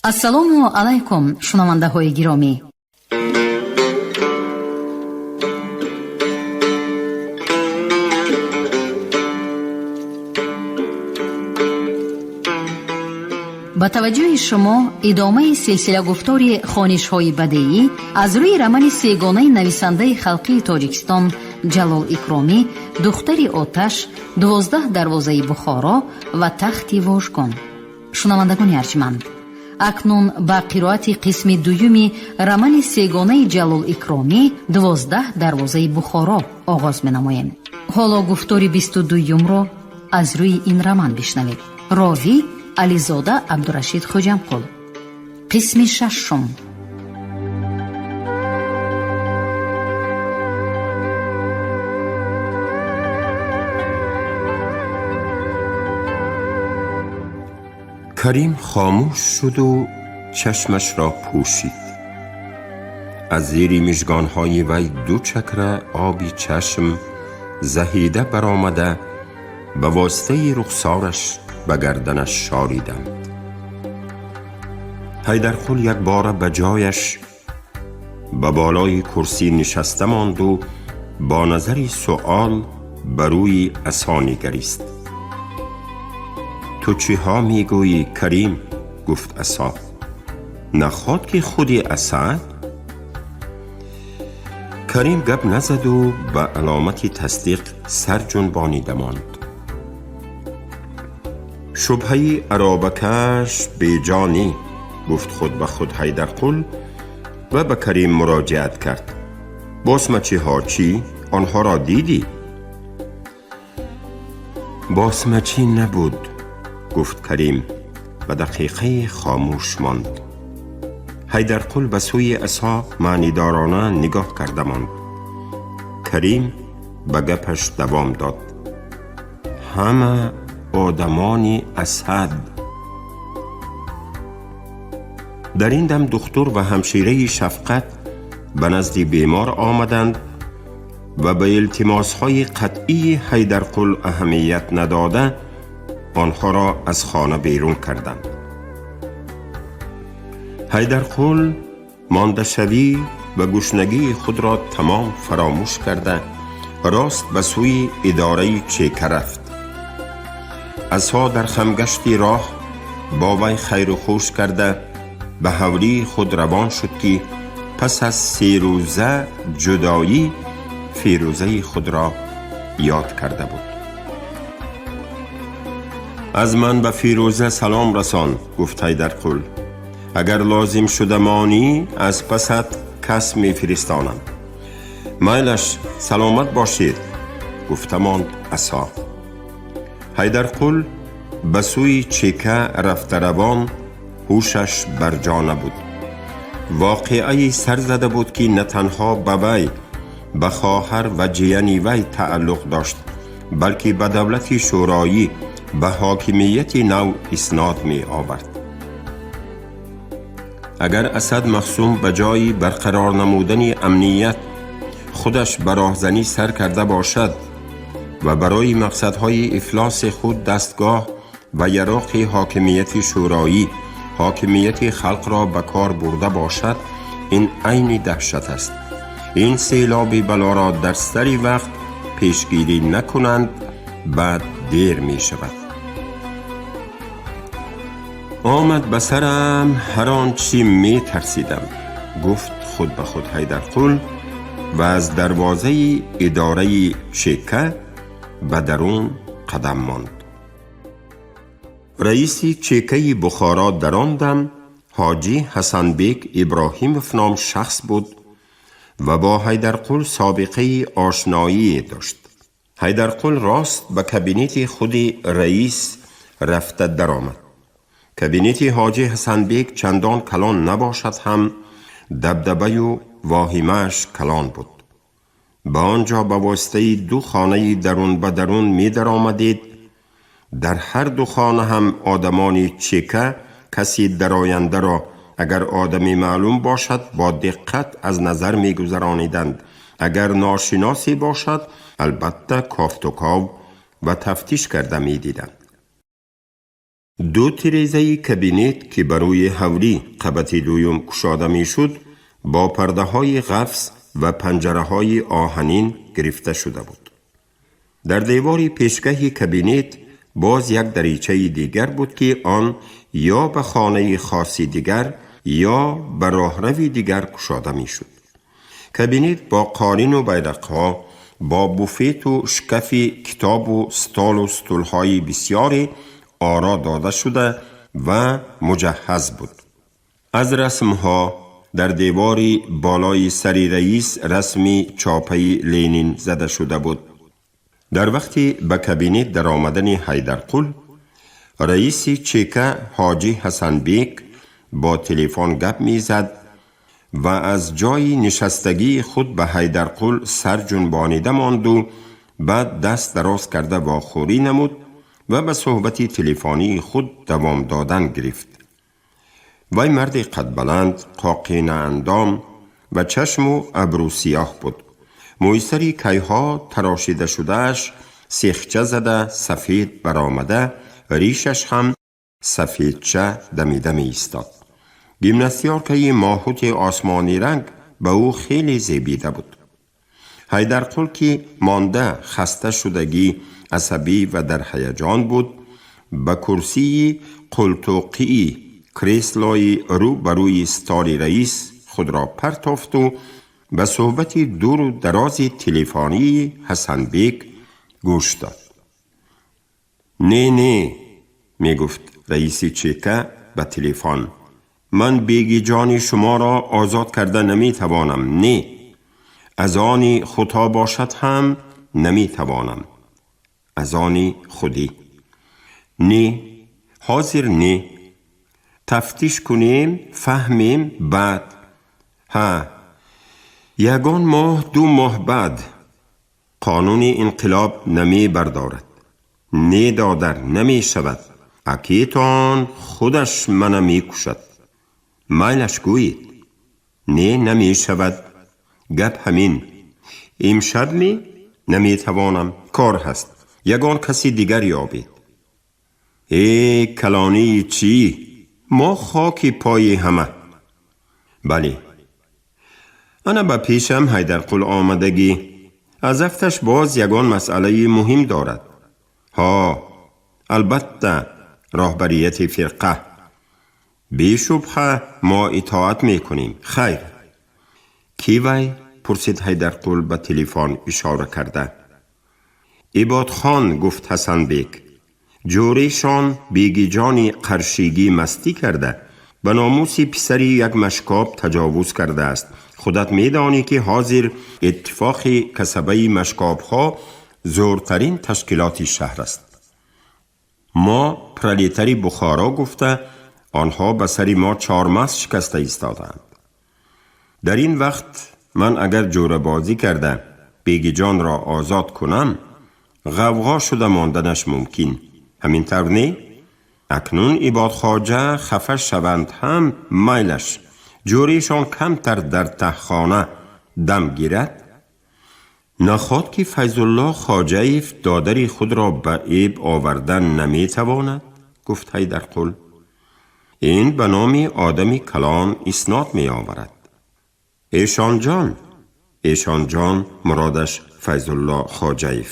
ассалому алайкум шунавандаҳои гиромӣ. ба таваҷҷӯҳи шумо идомаи силсила гуфтори хонишҳои бадеӣ аз рӯи рамани сегонаи нависандаи халқии Тоҷикистон Ҷалол Икромӣ, духтари Оташ, 12 дарвозаи Бухоро ва тахти Вожгон. шунавандагони арҷманд, акнун ба қироати қисми дуюми рамани сегонаи Ҷалол Икромӣ 12 дарвозаи Бухоро оғоз менамоем. ҳоло гуфтори 22-ро аз рӯи ин раман бишнавед. ровӣ Ализода Абдурашид Хоҷамқул. қисми шашум. کریم خاموش شد و چشمش را پوشید. از زیر مژگان‌های وی 2 چکره آبی چشم زهیده برآمده به واسطه رخسارش به گردنش شاریدند. حیدرقل یک بار به جایش به بالای کرسی نشسته ماند و با نظری سؤال بر روی عصا نگریست. تو چی ها میگویی کریم؟ گفت عصا. نخواد که خودی اسد؟ کریم گپ نزد و به علامت تصدیق سر جنبانیده ماند. شبهه عرابکش بیجانی، گفت خود به خود حیدرقل و به کریم مراجعت کرد. باسمچی ها چی؟ آنها را دیدی؟ باسمچی نبود، گفت کریم و دقیقه خاموش ماند. حیدرقل به سوی عصا معنیدارانه نگاه کرده ماند. کریم به گپش دوام داد. همه آدمانی اسد. در این دم دکتر و همشیره شفقت به نزد بیمار آمدند و به التماس‌های قطعی حیدرقل اهمیت نداده آنها را از خانه بیرون کردند. حیدرقل مانده شوی و گشنگی خود را تمام فراموش کرده راست به سوی اداره چیکه رفت. عصا در خمگشتی راه با وی خیر و خوش کرده به حولی خود روان شد که پس از 3 روزه جدایی فیروزه خود را یاد کرده بود. از من به فیروزه سلام رسان، گفت حیدرقل. اگر لازم شده مانی از پست کس می فرستانم. میلش سلامت باشید، گفته ماند عصا. حیدرقل به سوی چیکه رفته روان، هوشش بر جا نبود. واقعی سر زده بود که نه تنها به وی، به خواهر و جیانی وی تعلق داشت، بلکه به دولت شورایی به حاکمیت نو اسناد می آورد. اگر اسد مخصوم به جای برقرار نمودن امنیت خودش به راهزنی سر کرده باشد و برای مقصدهای افلاس خود دستگاه و یراق حاکمیت شورایی حاکمیت خلق را به کار برده باشد، این عین دهشت است. این سیلاب بلا را در سری وقت پیشگیری نکنند بعد دیر می شود. آمد به سرم هر آنچه می ترسیدم، گفت خود به خود حیدرقل و از دروازه اداره چیکه به درون قدم ماند. رئیس چیکه بخارا در آن دم حاجی حسن بیگ ابراهیموف نام شخص بود و با حیدرقل سابقه آشنایی داشت. حیدرقل راست به کابینت خود رئیس رفته در آمد. کابینت حاجی حسن بیگ چندان کلان نباشد هم دبدبه و واهمه‌اش کلان بود. به آنجا به واسطه 2 خانه درون به درون می در آمدید. در هر 2 خانه هم آدمانی چیکه کسی دراینده را اگر آدمی معلوم باشد با دقت از نظر می گذرانیدند. اگر ناشناسی باشد البته کافت و کاو و تفتیش کرده می دیدند. دو تیریزه کابینت که بروی حولی قبط دویم کشاده می شد با پرده های قفس و پنجره های آهنین گرفته شده بود. در دیوار پیشگاه کابینت باز یک دریچه دیگر بود که آن یا به خانه خاصی دیگر یا به راهروی دیگر گشاده می شد. کابینت با قالین و بیرق‌ها، با بوفت و شکف کتاب و ستال و ستولهای بسیاری آرا داده شده و مجهز بود. از رسمها در دیواری بالای سری رئیس رسمی چاپی لینین زده شده بود. در وقتی به کابینت در آمدن حیدرقل، رئیس چیکه حاجی حسن بیک با تلفن گپ می زد و از جای نشستگی خود به حیدرقل سر جنبانیده ماند و بعد دست دراز کرده واخوری نمود و به صحبت تلفنی خود دوام دادن گرفت. وی مرد قد بلند، قاقین اندام و چشم و ابرو سیاه بود. مویسری کیها تراشیده شدهش سیخچه زده سفید برآمده، ریشش هم سفیدچه دمیده می ایستاد. گیمناستیار که ماهوت آسمانی رنگ به او خیلی زیبیده بود. حیدرقل که مانده، خسته شدگی، عصبی و در هیجان بود، به کرسی قلتوقی کریسلای رو بروی استال رئیس خود را پرتافت و به صحبت دور و دراز تلفنی حسن بیک گوش داد. نه می گفت رئیس چیکه به تلفن، من بیگی جان شما را آزاد کرده نمی توانم. نه، از آنی خدا باشد هم نمی توانم. از آنی خودی. نه، حاضر نه. تفتیش کنیم، فهمیم، بعد. یگان ماه 2 ماه بعد قانون انقلاب نمی بردارد. نه دادر نمی شود. اکیتان خودش من می کشد. مایلش گویید. نه نمی شود. گپ همین. امشب نمی توانم، کار هست. یگان کسی دیگر یابید. ای کلانی چی؟ ما خاکی پای همه. بله. انا با پیشم حیدرقل آمدگی از افتش باز یگان مسئله مهم دارد. البته راهبریت فرقه. بی شبهه ما اطاعت میکنیم. خیر. کی وی؟ پرسید حیدرقل به تلفن اشاره کرده. عباد خان، گفت حسن بیک. جوریشان بیگی جانی قرشیگی مستی کرده، به ناموس پسری یک مشکاب تجاوز کرده است. خودت میدانی که حاضر اتفاق کسبه مشکاب ها زورترین تشکیلات شهر است. ما پرلیتری بخارا گفته آنها به سری ما 4 مست شکسته ایستادند. در این وقت من اگر جوره بازی کرده بیگی جان را آزاد کنم، غوغا شده ماندنش ممکن. همین طور نه؟ اکنون عباد خواجه خفه شوند هم میلش، جوریشان کمتر در تهخانه دم گیرد. نخواد که فیض الله خواجه دادری خود را به عیب آوردن نمی تواند؟ گفت حیدرقل. این به نام آدمی کلان اسناد می آورد. ایشان جان مرادش فیض الله خواجه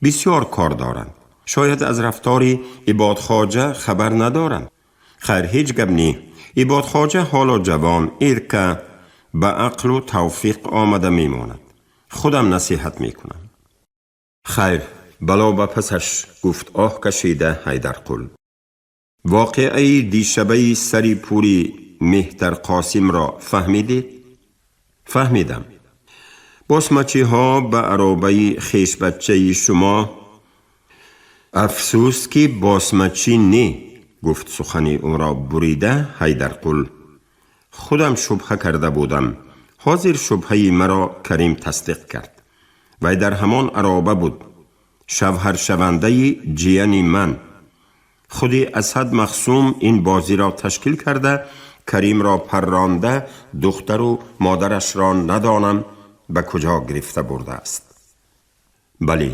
بسیار کار دارند. شاید از رفتاری عباد خواجه خبر ندارند. خیر، هیچ گپ نی. عباد خواجه حالا جوان ایرکه به عقل و توفیق آمده میماند. خودم نصیحت میکنم. خیر، بلا به پسش، گفت آه کشیده حیدرقل. واقعی دیشبه سری پوری مهتر قاسم را فهمیدید؟ فهمیدم. باسمچی ها به عرابه خیش بچه شما. افسوس که باسمچی نه، گفت سخنی او را بریده حیدرقل. خودم شبهه کرده بودم. حاضر شبهه مرا کریم تصدیق کرد. وی در همان عرابه بود، شوهر شونده جیانی من. خودی اسد مخصوم این بازی را تشکیل کرده، کریم را پرانده، دختر و مادرش را ندانم به کجا گرفته برده است. بله،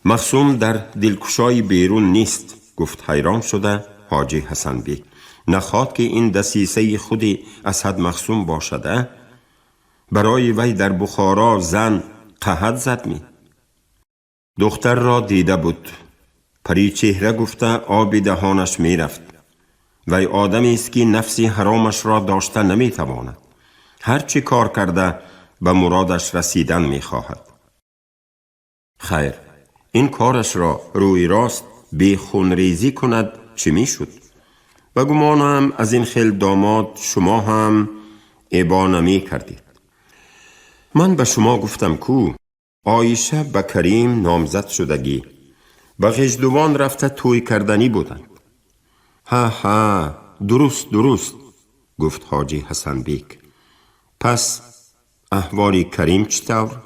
مخصوم در دلکشای بیرون نیست. گفت حیران شده حاجی حسن بیگ. نخواد که این دسیسه خودی اسد مخصوم باشده؟ برای وی در بخارا زن قحط زد می. دختر را دیده بود. پری چهره گفته آب دهانش می رفت. وی آدمی است که نفسی حرامش را داشته نمی تواند. هر چی کار کرده به مرادش رسیدن می خواهد. خیر، این کارش را روی راست بی خونریزی کند چی می شد؟ و گمانم از این خیل داماد شما هم ابا نمی کردید. من به شما گفتم کو عایشه به کریم نامزد شدگی به غجدوان رفته توی کردنی بودند. ها درست گفت حاجی حسن بیک. پس احوال کریم چطور؟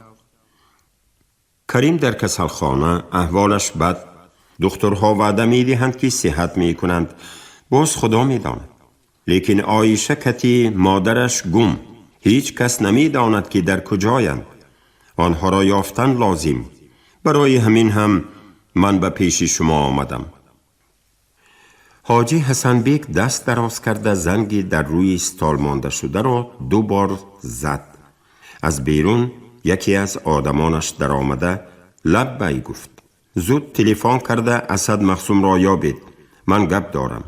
کریم در کسلخانه احوالش بد. دکترها وعده می دهند که صحت می کنند. باز خدا می داند. لیکن عایشه کتی مادرش گم. هیچ کس نمی داند که در کجایند. آنها را یافتن لازم. برای همین هم من به پیش شما آمدم. حاجی حسن بیک دست دراز کرده زنگی در روی استال مانده شده را 2 بار زد. از بیرون یکی از آدمانش در آمده لبی گفت. زود تلفن کرده اسد مخصوم را یابید. من گپ دارم.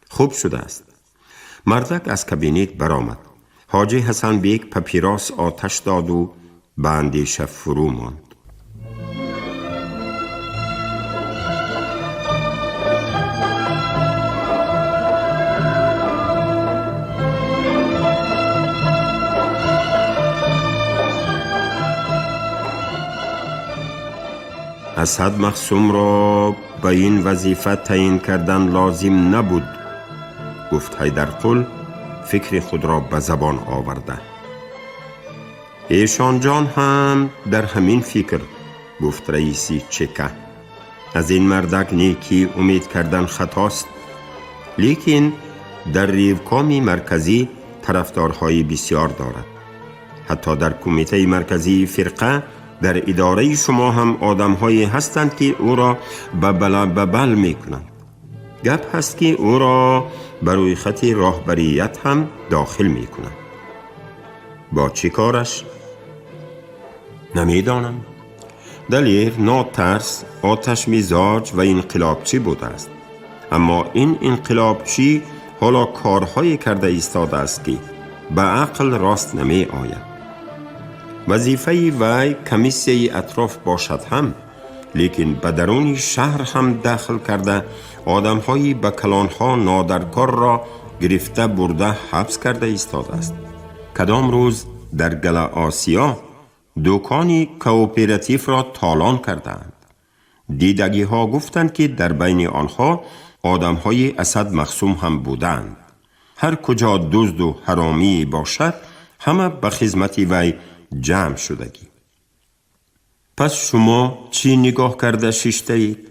خوب شده است. مردک از کابینت برآمد. حاجی حسن بیک پپیراس آتش داد و به اندیشه فرو ماند. اسد مخصوم را به این وظیفه تعیین کردن لازم نبود، گفت حیدرقل فکر خود را به زبان آورده. ایشان جان هم در همین فکر، گفت رئیسی چکه. از این مردک نیکی امید کردن خطاست. لیکن در ریوکامی مرکزی طرفدارهای بسیار دارد. حتی در کمیته مرکزی فرقه در اداره شما هم آدم‌هایی هستند که او را ببل می‌کنند. گپ هست که او را بروی خط راهبریت هم داخل می‌کنند. با چی کارش؟ نمیدانم. دلیر، ناترس، آتش میزاج و انقلابچی بوده است. اما این انقلابچی حالا کارهایی کرده ایستاده است که به عقل راست نمی آید. وظیفه وی کمیسیه اطراف باشد هم، لیکن به درون شهر هم داخل کرده آدم‌های به کلانها نادرکار را گرفته برده حبس کرده ایستاده است. کدام روز در گل آسیا دکانی کوپراتیف را تالان کردند. دیدگی ها گفتند که در بین آنها آدم‌های اسد مخصوم هم بودند. هر کجا دزد و حرامی باشد همه به خدمت وی جمع شدگی. پس شما چی نگاه کرده ششته اید؟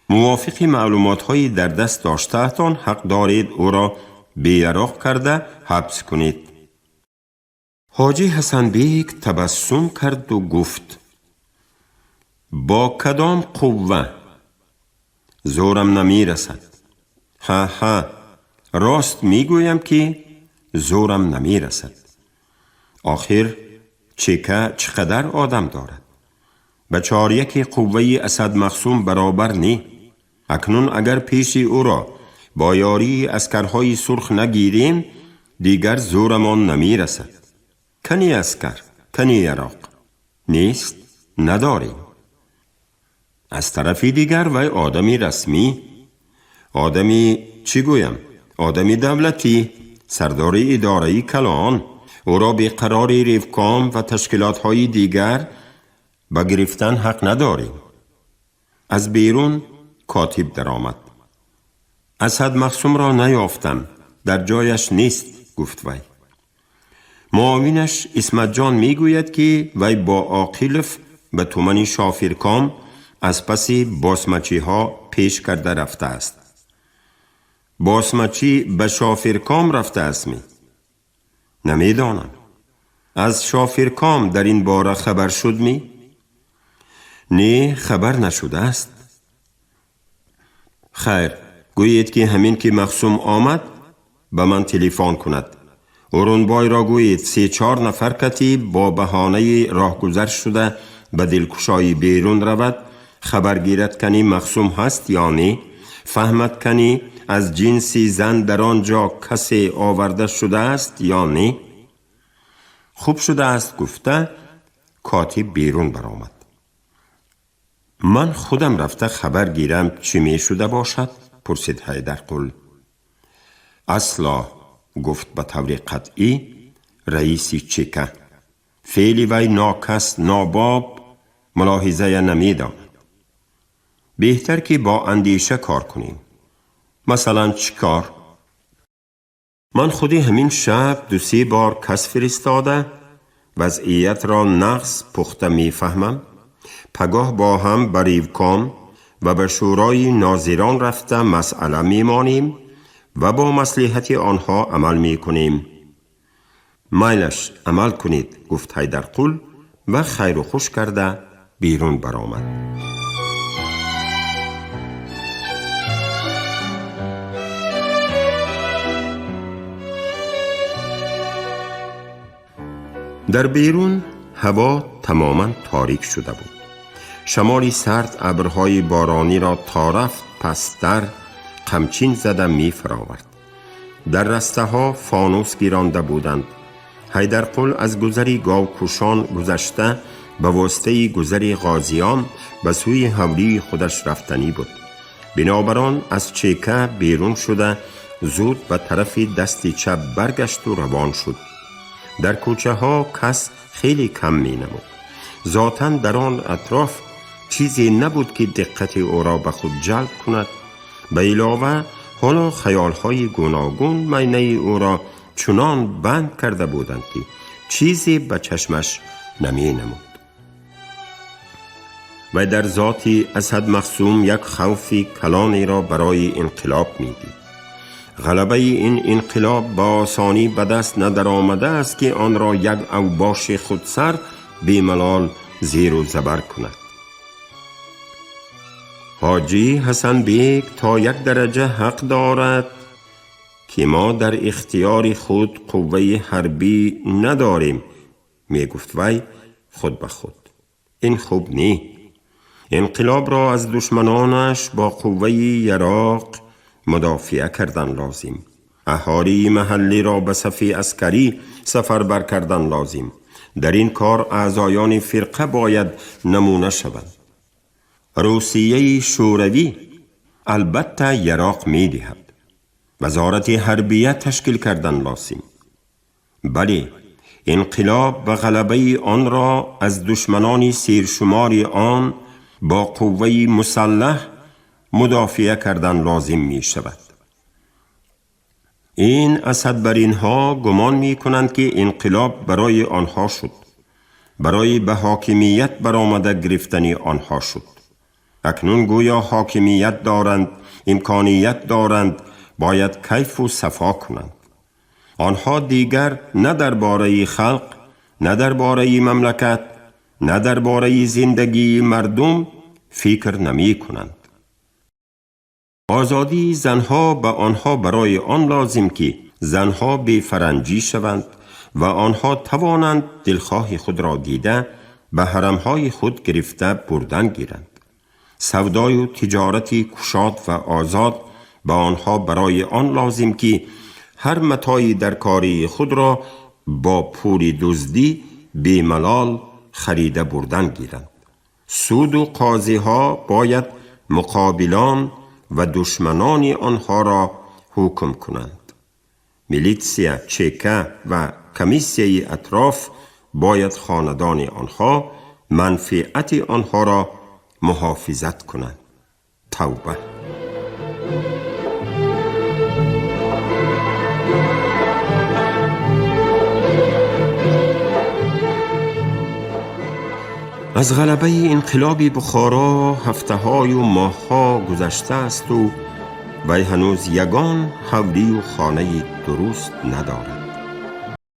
موافق معلومات هایی در دست داشتهتان حق دارید او را بیراق کرده حبس کنید. حاجی حسن بیک تبسم کرد و گفت با کدام قوه؟ زورم نمی رسد. ها راست می گویم که زورم نمی رسد. آخر چکه چقدر آدم دارد؟ به 4 قوه اسد مخصوم برابر نی. اکنون اگر پیش او را با یاری اسکرهای سرخ نگیریم دیگر زورمان نمی رسد. کنی اسکر، کنی یراق نیست، نداریم. از طرفی دیگر وی آدمی رسمی، آدمی چی گویم؟ آدمی دولتی، سردار اداره کلان. او را به قرار ریوکام و تشکیلات های دیگر با گرفتن حق نداریم. از بیرون کاتب در آمد. اسد مخصوم را نیافتم، در جایش نیست، گفت وی. معاونش اسمت جان می گوید که وی با عاقلف به تومن شافرکام از پس باسمچی ها پیش کرده رفته است. باسمچی به شافرکام رفته است می؟ نمیدانم. از شافرکام در این باره خبر شد می؟ نه، خبر نشده است. خیر، گویید که همین که مخصوم آمد به من تلفن کند. اورونبای را گویید 3-4 نفر کتیب با بهانه راهگذر شده به دلکشایی بیرون رود، خبر گیرد کنی مخصوم هست یا نه، فهمد کنی از جنسی زن در آنجا کسی آورده شده است یا نه. خوب شده است گفته کاتب بیرون برآمد. من خودم رفته خبر گیرم چی می شده باشد؟ پرسید حیدرقل. اصلا، گفت به طور قطعی رئیسی چکه. فعلی وی ناکس ناباب ملاحظه نمیداند. بهتر که با اندیشه کار کنیم. مثلا چی کار؟ من خودی همین شب 2-3 بار کس فرستاده وضعیت را نقص پخته می فهمم. پگاه با هم بریوکام و به شورای ناظران رفته مسئله می مانیم و با مصلحت آنها عمل می کنیم. میلش عمل کنید، گفت حیدرقل و خیر و خوش کرده بیرون برآمد. در بیرون هوا تماما تاریک شده بود. شمالی سرد ابرهای بارانی را تا رفت پستر قمچین زده می فراورد. در رسته ها فانوس گیرانده بودند. حیدرقل از گذری گاوکوشان گذشته به واسطه گذری غازیان به سوی حولی خودش رفتنی بود. بنابراین از چیکه بیرون شده زود به طرف دست چپ برگشت و روان شد. در کوچه ها کس خیلی کم می نمود. ذاتاً در آن اطراف چیزی نبود که دقت او را به خود جلب کند. به علاوه حالا خیالهای گوناگون مینه او را چنان بند کرده بودند که چیزی به چشمش نمی نمود. و در ذاتی اسد مخصوم یک خوفی کلانی را برای انقلاب می دید. غلبه این انقلاب با آسانی به دست ندر آمده است که آن را یک اوباش خودسر بیملال زیر و زبر کند. حاجی حسن بیگ تا یک درجه حق دارد که ما در اختیار خود قوه حربی نداریم، می گفت وی خود به خود. این خوب نی. انقلاب را از دشمنانش با قوه یراق مدافع کردن لازم. اهالی محلی را به صف عسکری سفربر کردن لازم. در این کار اعضایان فرقه باید نمونه شوند. روسیه شوروی البته یراق می دهد. وزارت حربیه تشکیل کردن لازم. بله، انقلاب و غلبه آن را از دشمنان سیرشماری آن با قوه مسلح مدافع کردن لازم می شود. این اسدبرین ها گمان می کنند که انقلاب برای آنها شد. برای به حاکمیت برآمده گرفتنی آنها شد. اکنون گویا حاکمیت دارند، امکانیت دارند، باید کیف و صفا کنند. آنها دیگر نه درباره خلق، نه درباره مملکت، نه درباره زندگی مردم فکر نمی کنند. آزادی زنها به آنها برای آن لازم که زنها بی فرنجی شوند و آنها توانند دلخواه خود را دیده به حرمهای خود گرفته بردن گیرند. سودای و تجارتی کشاد و آزاد به آنها برای آن لازم که هر متاعی در کاری خود را با پول دزدی بی ملال خریده بردن گیرند. سود و قاضی ها باید مقابلان و دشمنان آنها را حکم کنند. میلیتسیا، چکه و کمیسیه اطراف باید خاندان آنها منفعت آنها را محافظت کنند. توبه. از غلبه انقلاب بخارا هفته‌های و ماه‌ها گذشته است و وی هنوز یگان حولی و خانه درست ندارد.